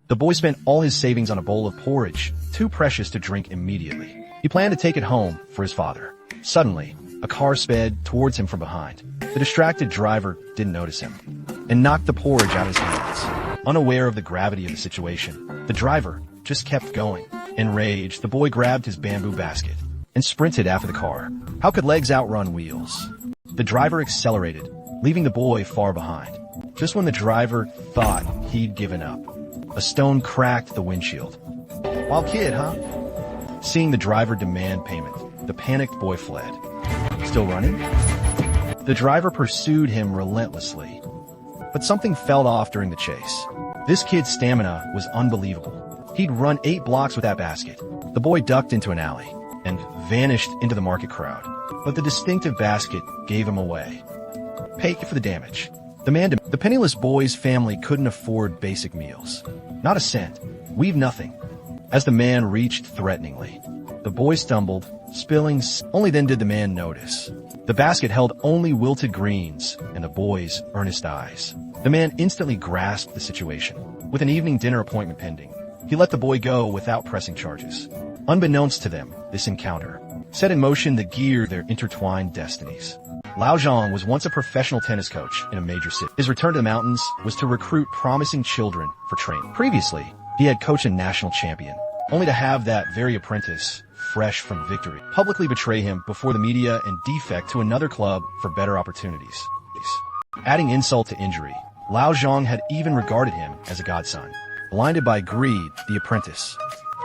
The boy spent all his savings on a bowl of porridge, too precious to drink immediately. He planned to take it home for his father. Suddenly, a car sped towards him from behind. The distracted driver didn't notice him and knocked the porridge out of his hands. Unaware of the gravity of the situation, the driver just kept going. Enraged, the boy grabbed his bamboo basket and sprinted after the car. How could legs outrun wheels? The driver accelerated, leaving the boy far behind. Just when the driver thought he'd given up, a stone cracked the windshield. Wild kid, huh? Seeing the driver demand payment, the panicked boy fled. Still running? The driver pursued him relentlessly, but something fell off during the chase. This kid's stamina was unbelievable. He'd run 8 blocks with that basket. The boy ducked into an alley and vanished into the market crowd, but the distinctive basket gave him away. Pay for the damage. The penniless boy's family couldn't afford basic meals. Not a cent. We've nothing. As the man reached threateningly, the boy stumbled, spilling. Only then did the man notice. The basket held only wilted greens and the boy's earnest eyes. The man instantly grasped the situation. With an evening dinner appointment pending, he let the boy go without pressing charges. Unbeknownst to them, this encounter set in motion the gear of their intertwined destinies. Lao Zhang was once a professional tennis coach in a major city. His return to the mountains was to recruit promising children for training. Previously, he had coached a national champion, only to have that very apprentice, fresh from victory, publicly betray him before the media and defect to another club for better opportunities. Adding insult to injury, Lao Zhang had even regarded him as a godson. Blinded by greed, the apprentice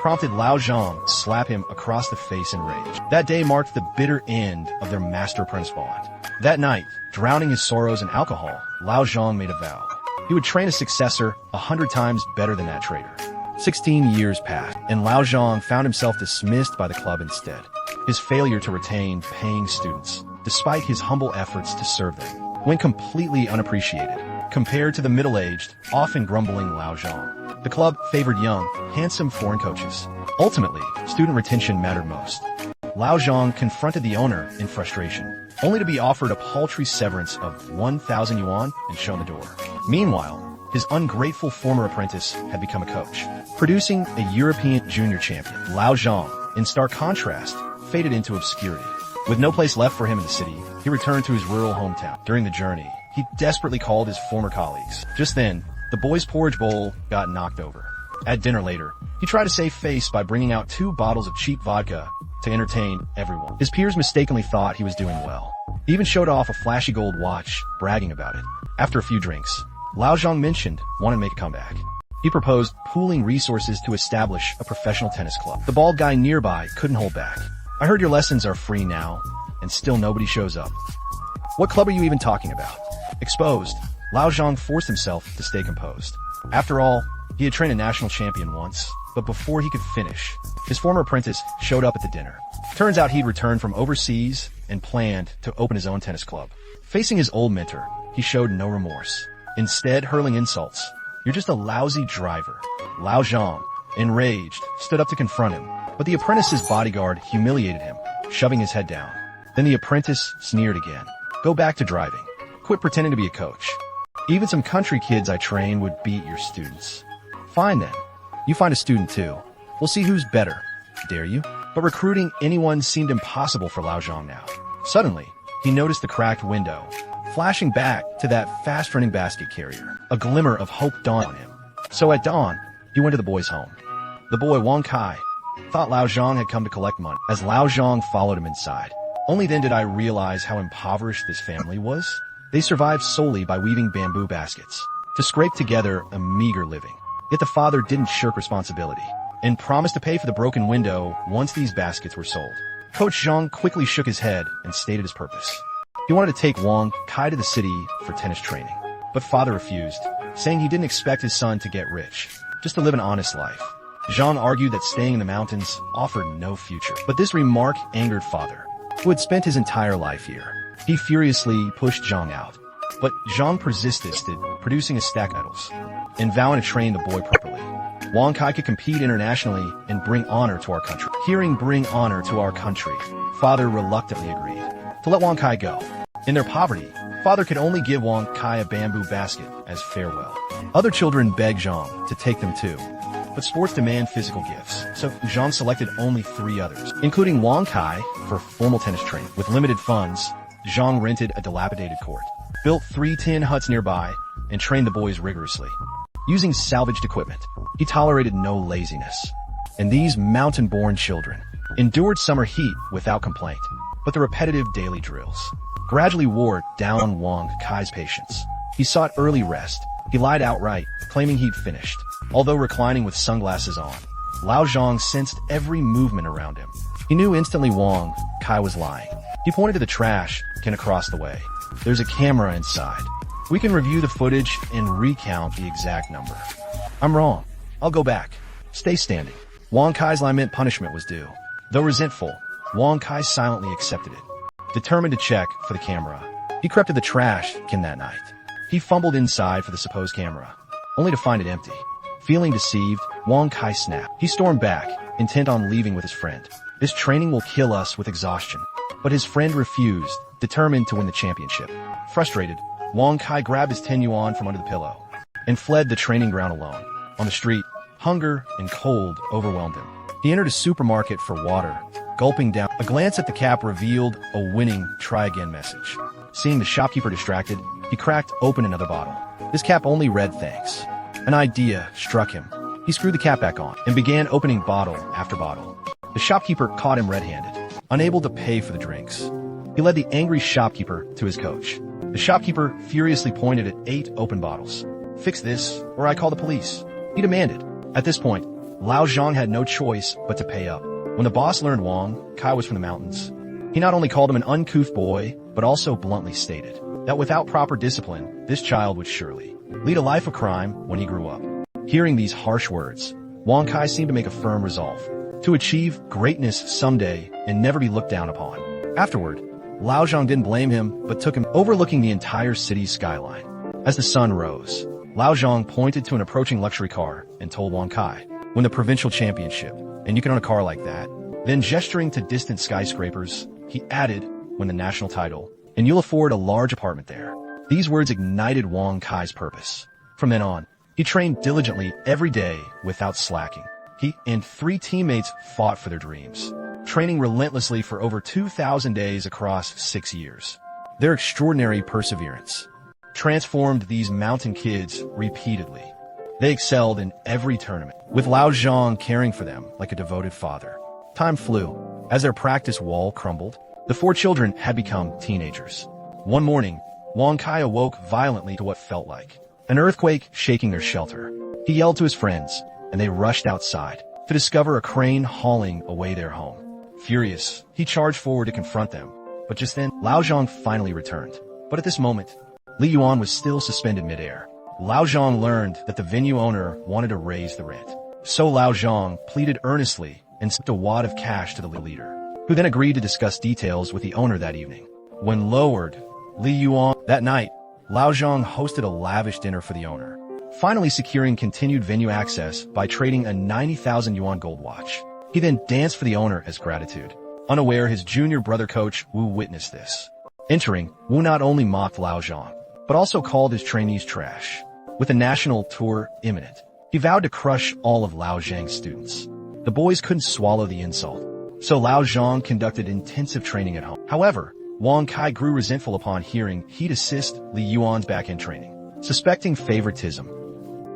prompted Lao Zhang to slap him across the face in rage. That day marked the bitter end of their master-apprentice bond. That night, drowning his sorrows in alcohol, Lao Zhang made a vow. He would train a successor 100 times better than that traitor. 16 years passed, and Lao Zhang found himself dismissed by the club instead. His failure to retain paying students, despite his humble efforts to serve them, went completely unappreciated, compared to the middle-aged, often grumbling Lao Zhang. The club favored young, handsome foreign coaches. Ultimately, student retention mattered most. Lao Zhang confronted the owner in frustration, only to be offered a paltry severance of 1,000 yuan and shown the door. Meanwhile, his ungrateful former apprentice had become a coach, producing a European junior champion. Lao Zhang, in stark contrast, faded into obscurity. With no place left for him in the city, he returned to his rural hometown. During the journey, he desperately called his former colleagues. Just then, the boy's porridge bowl got knocked over. At dinner later, he tried to save face by bringing out 2 bottles of cheap vodka to entertain everyone. His peers mistakenly thought he was doing well. He even showed off a flashy gold watch, bragging about it. After a few drinks, Lao Zhang mentioned wanting to make a comeback. He proposed pooling resources to establish a professional tennis club. The bald guy nearby couldn't hold back. I heard your lessons are free now, and still nobody shows up. What club are you even talking about? Exposed, Lao Zhang forced himself to stay composed. After all, he had trained a national champion once, but before he could finish, his former apprentice showed up at the dinner. Turns out he'd returned from overseas and planned to open his own tennis club. Facing his old mentor, he showed no remorse, instead hurling insults. You're just a lousy driver. Lao Zhang, enraged, stood up to confront him, but the apprentice's bodyguard humiliated him, shoving his head down. Then the apprentice sneered again. Go back to driving. Quit pretending to be a coach. Even some country kids I train would beat your students. Fine then. You find a student too. We'll see who's better. Dare you? But recruiting anyone seemed impossible for Lao Zhang now. Suddenly, he noticed the cracked window, flashing back to that fast-running basket carrier. A glimmer of hope dawned on him. So at dawn, he went to the boy's home. The boy, Wang Kai, thought Lao Zhang had come to collect money. As Lao Zhang followed him inside, only then did I realize how impoverished this family was. They survived solely by weaving bamboo baskets to scrape together a meager living. Yet the father didn't shirk responsibility and promised to pay for the broken window once these baskets were sold. Coach Zhang quickly shook his head and stated his purpose. He wanted to take Wang Kai to the city for tennis training, but father refused, saying he didn't expect his son to get rich, just to live an honest life. Zhang argued that staying in the mountains offered no future, but this remark angered father, who had spent his entire life here. He furiously pushed Zhang out, but Zhang persisted, producing a stack of medals, and vowing to train the boy properly. Wang Kai could compete internationally and bring honor to our country. Hearing bring honor to our country, father reluctantly agreed to let Wang Kai go. In their poverty, father could only give Wang Kai a bamboo basket as farewell. Other children begged Zhang to take them too. But sports demand physical gifts, so Zhang selected only 3 others, including Wang Kai for formal tennis training. With limited funds, Zhang rented a dilapidated court, built 3 tin huts nearby, and trained the boys rigorously. Using salvaged equipment, he tolerated no laziness. And these mountain-born children endured summer heat without complaint, but the repetitive daily drills gradually wore down on Wang Kai's patience. He sought early rest. He lied outright, claiming he'd finished. Although reclining with sunglasses on, Lao Zhang sensed every movement around him. He knew instantly Wang Kai was lying. He pointed to the trash can across the way. There's a camera inside. We can review the footage and recount the exact number. I'm wrong. I'll go back. Stay standing. Wang Kai's lament punishment was due. Though resentful, Wang Kai silently accepted it. Determined to check for the camera, he crept to the trash can that night. He fumbled inside for the supposed camera, only to find it empty. Feeling deceived, Wang Kai snapped. He stormed back, intent on leaving with his friend. This training will kill us with exhaustion. But his friend refused, determined to win the championship. Frustrated, Wang Kai grabbed his 10 yuan from under the pillow and fled the training ground alone. On the street, hunger and cold overwhelmed him. He entered a supermarket for water, gulping down. A glance at the cap revealed a winning try again message. Seeing the shopkeeper distracted, he cracked open another bottle. This cap only read thanks. An idea struck him. He screwed the cap back on and began opening bottle after bottle. The shopkeeper caught him red-handed, unable to pay for the drinks. He led the angry shopkeeper to his coach. The shopkeeper furiously pointed at 8 open bottles. "Fix this, or I call the police," he demanded. At this point, Lao Zhang had no choice but to pay up. When the boss learned Wang Kai was from the mountains, he not only called him an uncouth boy, but also bluntly stated that without proper discipline, this child would surely lead a life of crime when he grew up. Hearing these harsh words, Wang Kai seemed to make a firm resolve to achieve greatness someday and never be looked down upon. Afterward, Lao Zhang didn't blame him, but took him overlooking the entire city's skyline. As the sun rose, Lao Zhang pointed to an approaching luxury car and told Wang Kai, "Win the provincial championship, and you can own a car like that." Then gesturing to distant skyscrapers, he added, "Win the national title, and you'll afford a large apartment there." These words ignited Wang Kai's purpose. From then on, he trained diligently every day without slacking. He and 3 teammates fought for their dreams, training relentlessly for over 2,000 days across 6 years. Their extraordinary perseverance transformed these mountain kids repeatedly. They excelled in every tournament, with Lao Zhang caring for them like a devoted father. Time flew. As their practice wall crumbled, the 4 children had become teenagers. One morning, Wang Kai awoke violently to what felt like an earthquake shaking their shelter. He yelled to his friends, and they rushed outside to discover a crane hauling away their home. Furious, he charged forward to confront them, but just then, Lao Zhang finally returned. But at this moment, Li Yuan was still suspended midair. Lao Zhang learned that the venue owner wanted to raise the rent. So Lao Zhang pleaded earnestly and sent a wad of cash to the leader, who then agreed to discuss details with the owner that evening. When lowered, Li Yuan that night, Lao Zhang hosted a lavish dinner for the owner, finally securing continued venue access by trading a 90,000 yuan gold watch. He then danced for the owner as gratitude. Unaware his junior brother coach Wu witnessed this. Entering, Wu not only mocked Lao Zhang, but also called his trainees trash. With a national tour imminent, he vowed to crush all of Lao Zhang's students. The boys couldn't swallow the insult, so Lao Zhang conducted intensive training at home. However, Wang Kai grew resentful upon hearing he'd assist Li Yuan's back-end training, suspecting favoritism.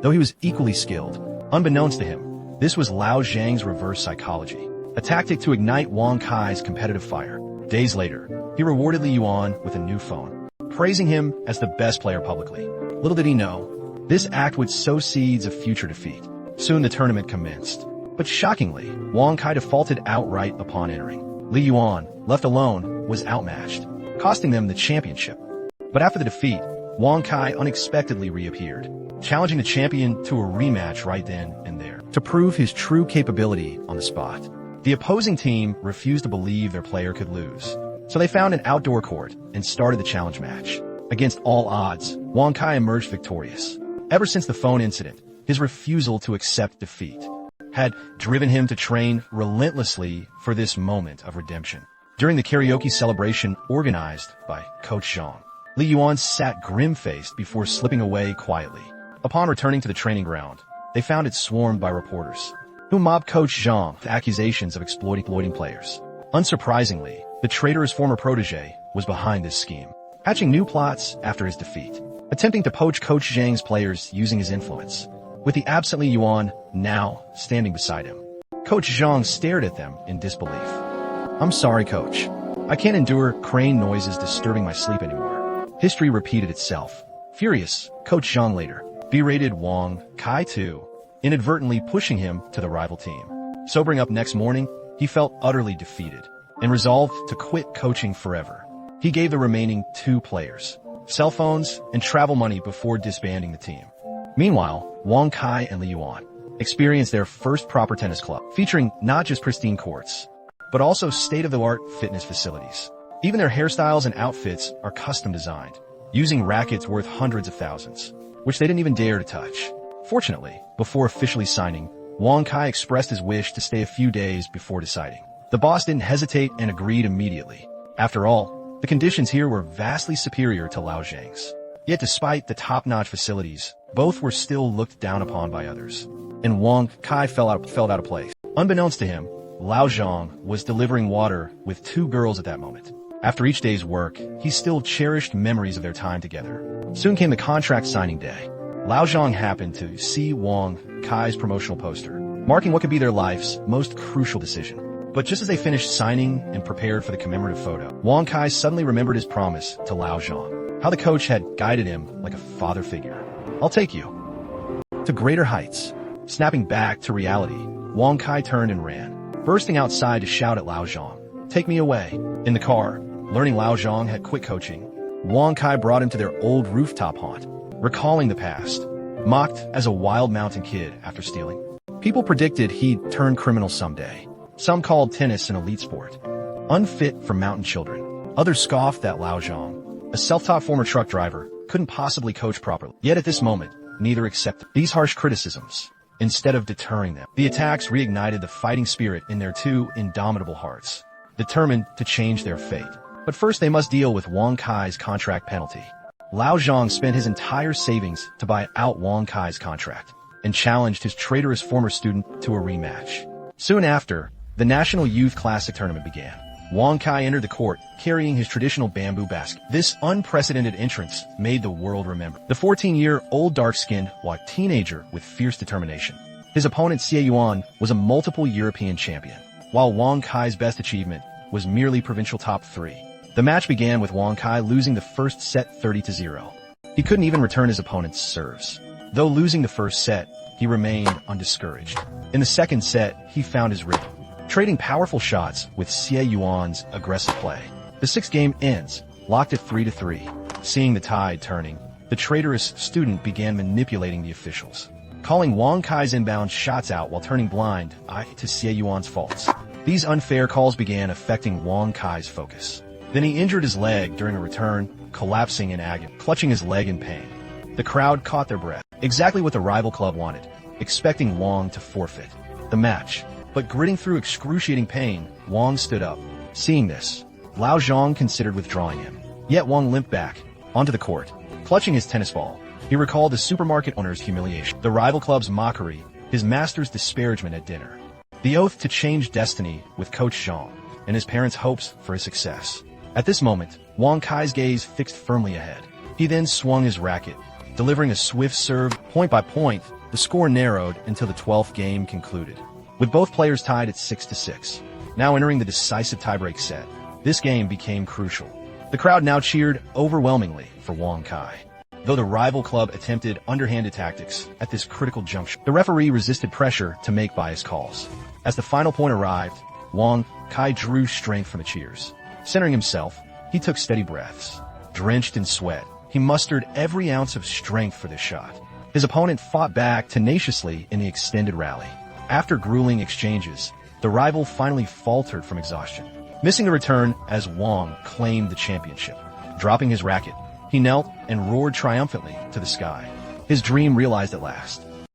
Though he was equally skilled, unbeknownst to him, this was Lao Zhang's reverse psychology, a tactic to ignite Wang Kai's competitive fire. Days later, he rewarded Li Yuan with a new phone, praising him as the best player publicly. Little did he know, this act would sow seeds of future defeat. Soon the tournament commenced. But shockingly, Wang Kai defaulted outright upon entering. Li Yuan, left alone, was outmatched, costing them the championship. But after the defeat, Wang Kai unexpectedly reappeared, challenging the champion to a rematch right then and there, to prove his true capability on the spot. The opposing team refused to believe their player could lose, so they found an outdoor court and started the challenge match. Against all odds, Wang Kai emerged victorious. Ever since the phone incident, his refusal to accept defeat had driven him to train relentlessly for this moment of redemption. During the karaoke celebration organized by Coach Zhang, Li Yuan sat grim-faced before slipping away quietly. Upon returning to the training ground, they found it swarmed by reporters, who mobbed Coach Zhang with accusations of exploiting players. Unsurprisingly, the traitorous former protege was behind this scheme, hatching new plots after his defeat, attempting to poach Coach Zhang's players using his influence. With the absent Li Yuan now standing beside him, Coach Zhang stared at them in disbelief. "I'm sorry, Coach. I can't endure crane noises disturbing my sleep anymore." History repeated itself. Furious, Coach Zhang later berated Wang Kai too, inadvertently pushing him to the rival team. Sobering up next morning, he felt utterly defeated and resolved to quit coaching forever. He gave the remaining 2 players cell phones and travel money before disbanding the team. Meanwhile, Wang Kai and Li Yuan experienced their first proper tennis club, featuring not just pristine courts, but also state-of-the-art fitness facilities. Even their hairstyles and outfits are custom designed, using rackets worth hundreds of thousands, which they didn't even dare to touch. Fortunately, before officially signing, Wang Kai expressed his wish to stay a few days before deciding. The boss didn't hesitate and agreed immediately. After all, the conditions here were vastly superior to Lao Zhang's. Yet despite the top-notch facilities, both were still looked down upon by others, and Wang Kai fell out of place. Unbeknownst to him, Lao Zhang was delivering water with 2 girls at that moment. After each day's work, he still cherished memories of their time together. Soon came the contract signing day. Lao Zhang happened to see Wang Kai's promotional poster, marking what could be their life's most crucial decision. But just as they finished signing and prepared for the commemorative photo, Wang Kai suddenly remembered his promise to Lao Zhang, how the coach had guided him like a father figure. "I'll take you to greater heights." Snapping back to reality, Wang Kai turned and ran, bursting outside to shout at Lao Zhang, "Take me away." In the car, learning Lao Zhang had quit coaching, Wang Kai brought him to their old rooftop haunt, recalling the past, mocked as a wild mountain kid after stealing. People predicted he'd turn criminal someday. Some called tennis an elite sport, unfit for mountain children. Others scoffed that Lao Zhang, a self-taught former truck driver, couldn't possibly coach properly. Yet at this moment, neither accepted these harsh criticisms. Instead of deterring them, the attacks reignited the fighting spirit in their 2 indomitable hearts, determined to change their fate. But first they must deal with Wang Kai's contract penalty. Lao Zhang spent his entire savings to buy out Wang Kai's contract and challenged his traitorous former student to a rematch. Soon after, the National Youth Classic tournament began. Wang Kai entered the court carrying his traditional bamboo basket. This unprecedented entrance made the world remember the 14-year-old dark-skinned white teenager with fierce determination. His opponent Xie Yuan was a multiple European champion, while Wang Kai's best achievement was merely provincial top 3. The match began with Wang Kai losing the first set 30-0. He couldn't even return his opponent's serves. Though losing the first set, he remained undiscouraged. In the second set, he found his rhythm, trading powerful shots with Xie Yuan's aggressive play. The 6th game ends, locked at 3-3. Seeing the tide turning, the traitorous student began manipulating the officials, calling Wang Kai's inbound shots out while turning blind eye to Xie Yuan's faults. These unfair calls began affecting Wang Kai's focus. Then he injured his leg during a return, collapsing in agony, clutching his leg in pain. The crowd caught their breath, exactly what the rival club wanted, expecting Wang to forfeit the match. But gritting through excruciating pain, Wang stood up. Seeing this, Lao Zhang considered withdrawing him. Yet Wang limped back onto the court, clutching his tennis ball. He recalled the supermarket owner's humiliation, the rival club's mockery, his master's disparagement at dinner, the oath to change destiny with Coach Zhang, and his parents' hopes for his success. At this moment, Wang Kai's gaze fixed firmly ahead. He then swung his racket, delivering a swift serve. Point by point, the score narrowed until the 12th game concluded, with both players tied at 6-6. Now entering the decisive tiebreak set, this game became crucial. The crowd now cheered overwhelmingly for Wang Kai. Though the rival club attempted underhanded tactics at this critical juncture, the referee resisted pressure to make biased calls. As the final point arrived, Wang Kai drew strength from the cheers. Centering himself, he took steady breaths. Drenched in sweat, he mustered every ounce of strength for this shot. His opponent fought back tenaciously in the extended rally. After grueling exchanges, the rival finally faltered from exhaustion, missing the return as Wang claimed the championship. Dropping his racket, he knelt and roared triumphantly to the sky. His dream realized at last.